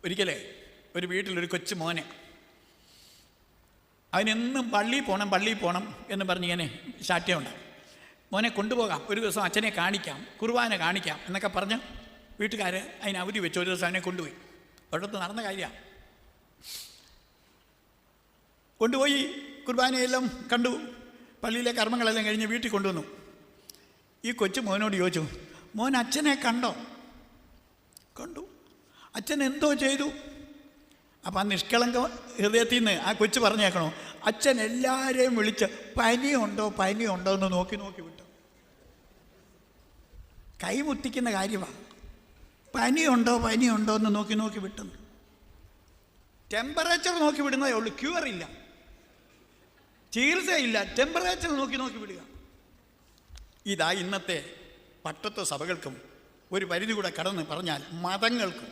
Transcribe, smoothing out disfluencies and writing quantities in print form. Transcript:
ഒരിക്കലേ ഒരു വീട്ടിലൊരു കൊച്ചു മോനെ, അവനെന്നും പള്ളിയിൽ പോകണം എന്ന് പറഞ്ഞിങ്ങനെ ശാഠ്യമുണ്ട്. മോനെ കൊണ്ടുപോകാം, ഒരു ദിവസം അച്ഛനെ കാണിക്കാം, കുർബാന കാണിക്കാം എന്നൊക്കെ പറഞ്ഞ് വീട്ടുകാർ അതിന് അവധി വെച്ച് ഒരു ദിവസം അവനെ കൊണ്ടുപോയി. ഒരിടത്ത് നടന്ന കാര്യമാണ്. കൊണ്ടുപോയി കുർബാനയെല്ലാം കണ്ടു, പള്ളിയിലെ കർമ്മങ്ങളെല്ലാം കഴിഞ്ഞ് വീട്ടിൽ കൊണ്ടുവന്നു. ഈ കൊച്ചു മോനോട് ചോദിച്ചു, മോൻ അച്ഛനെ കണ്ടോ? കണ്ടു. അച്ഛൻ എന്തോ ചെയ്തു? അപ്പം ആ നിഷ്കളങ്ക ഹൃദയത്തിൽ നിന്ന് ആ കൊച്ചു പറഞ്ഞേക്കണോ, അച്ഛൻ എല്ലാവരെയും വിളിച്ച് പനിയുണ്ടോ എന്ന് നോക്കി വിട്ടു. കൈമുട്ടിക്കുന്ന കാര്യമാണ്. പനിയുണ്ടോ എന്ന് നോക്കി വിട്ടു. ടെമ്പറേച്ചർ നോക്കി വിടുന്നതേ ഉള്ളൂ, ക്യൂറില്ല, ചികിത്സയില്ല, ടെമ്പറേച്ചർ നോക്കി വിടുക. ഇതാ ഇന്നത്തെ പട്ടത്വ സഭകൾക്കും ഒരു പരിധി കൂടെ കടന്ന് പറഞ്ഞാൽ മതങ്ങൾക്കും